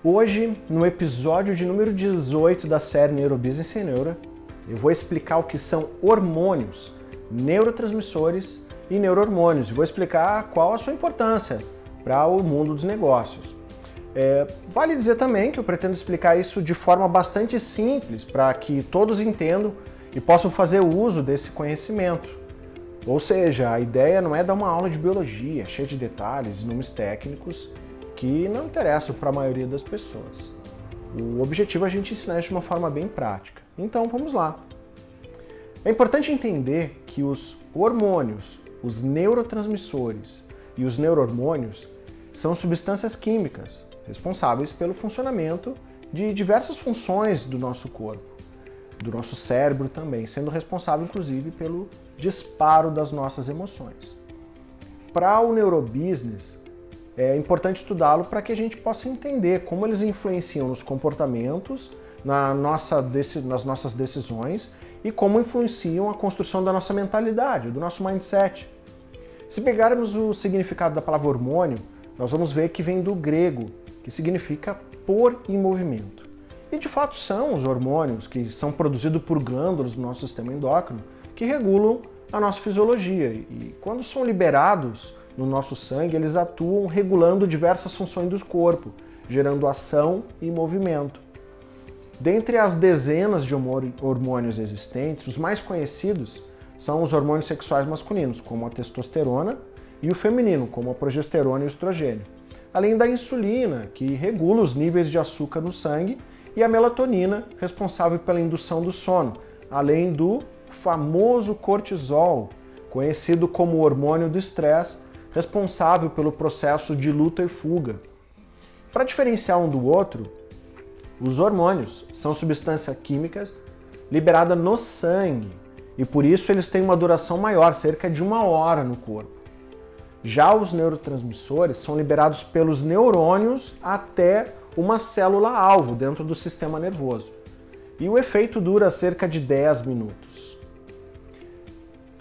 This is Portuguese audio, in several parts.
Hoje, no episódio de número 18 da série Neurobusiness Sem Neura, eu vou explicar o que são hormônios, neurotransmissores e neurohormônios. Vou explicar qual a sua importância para o mundo dos negócios. Vale dizer também que eu pretendo explicar isso de forma bastante simples, para que todos entendam e possam fazer uso desse conhecimento. Ou seja, a ideia não é dar uma aula de biologia cheia de detalhes e nomes técnicos que não interessam para a maioria das pessoas. O objetivo é a gente ensinar isso de uma forma bem prática. Então vamos lá. É importante entender que os hormônios, os neurotransmissores e os neurohormônios são substâncias químicas responsáveis pelo funcionamento de diversas funções do nosso corpo, do nosso cérebro também, sendo responsável inclusive pelo disparo das nossas emoções. Para o neurobusiness, é importante estudá-lo para que a gente possa entender como eles influenciam nos comportamentos, nas nossas decisões e como influenciam a construção da nossa mentalidade, do nosso mindset. Se pegarmos o significado da palavra hormônio, nós vamos ver que vem do grego, que significa pôr em movimento. E de fato são os hormônios que são produzidos por glândulas do nosso sistema endócrino que regulam a nossa fisiologia. E quando são liberados no nosso sangue, eles atuam regulando diversas funções do corpo, gerando ação e movimento. Dentre as dezenas de hormônios existentes, os mais conhecidos são os hormônios sexuais masculinos, como a testosterona, e o feminino, como a progesterona e o estrogênio. Além da insulina, que regula os níveis de açúcar no sangue, e a melatonina, responsável pela indução do sono, além do famoso cortisol, conhecido como o hormônio do estresse, responsável pelo processo de luta e fuga. Para diferenciar um do outro, os hormônios são substâncias químicas liberadas no sangue e por isso eles têm uma duração maior, cerca de 1 hora no corpo. Já os neurotransmissores são liberados pelos neurônios até uma célula-alvo dentro do sistema nervoso e o efeito dura cerca de 10 minutos.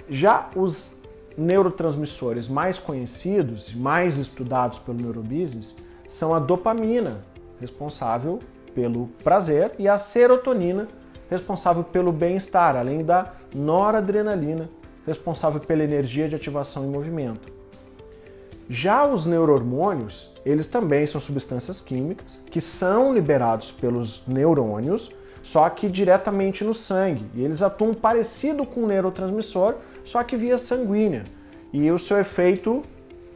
Já os neurotransmissores mais conhecidos e mais estudados pelo neurobusiness são a dopamina, responsável pelo prazer, e a serotonina, responsável pelo bem-estar, além da noradrenalina, responsável pela energia de ativação e movimento. Já os neurohormônios, eles também são substâncias químicas que são liberados pelos neurônios, só que diretamente no sangue, e eles atuam parecido com o neurotransmissor, só que via sanguínea, e o seu efeito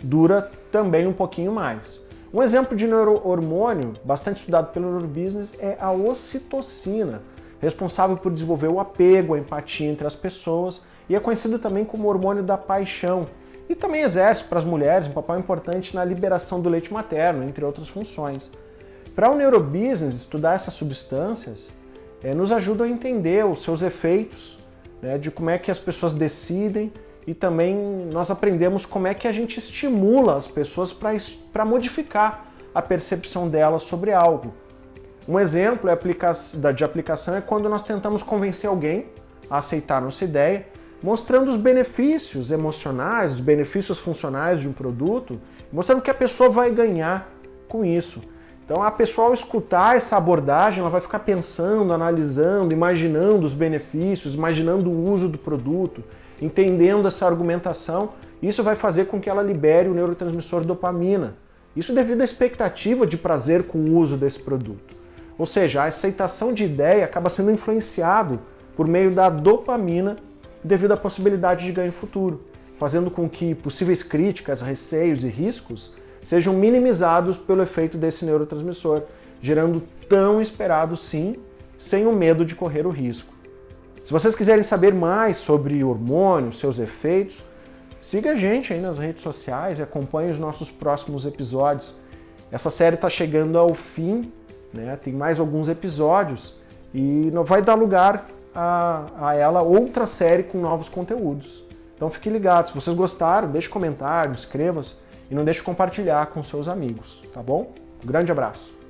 dura também um pouquinho mais. Um exemplo de neurohormônio bastante estudado pelo neurobusiness é a ocitocina, responsável por desenvolver o apego, a empatia entre as pessoas, e é conhecido também como hormônio da paixão, e também exerce para as mulheres um papel importante na liberação do leite materno, entre outras funções. Para o neurobusiness, estudar essas substâncias nos ajuda a entender os seus efeitos, de como é que as pessoas decidem, e também nós aprendemos como é que a gente estimula as pessoas para modificar a percepção delas sobre algo. Um exemplo de aplicação é quando nós tentamos convencer alguém a aceitar nossa ideia, mostrando os benefícios emocionais, os benefícios funcionais de um produto, mostrando que a pessoa vai ganhar com isso. Então a pessoa, ao escutar essa abordagem, ela vai ficar pensando, analisando, imaginando os benefícios, imaginando o uso do produto, entendendo essa argumentação. Isso vai fazer com que ela libere o neurotransmissor dopamina. Isso devido à expectativa de prazer com o uso desse produto. Ou seja, a aceitação de ideia acaba sendo influenciado por meio da dopamina devido à possibilidade de ganho futuro, fazendo com que possíveis críticas, receios e riscos sejam minimizados pelo efeito desse neurotransmissor, gerando tão esperado sim, sem o medo de correr o risco. Se vocês quiserem saber mais sobre hormônios, seus efeitos, siga a gente aí nas redes sociais e acompanhe os nossos próximos episódios. Essa série está chegando ao fim, tem mais alguns episódios e não vai dar lugar a ela outra série com novos conteúdos. Então fiquem ligados, se vocês gostaram, deixe comentário, inscreva-se e não deixe de compartilhar com seus amigos, tá bom? Um grande abraço!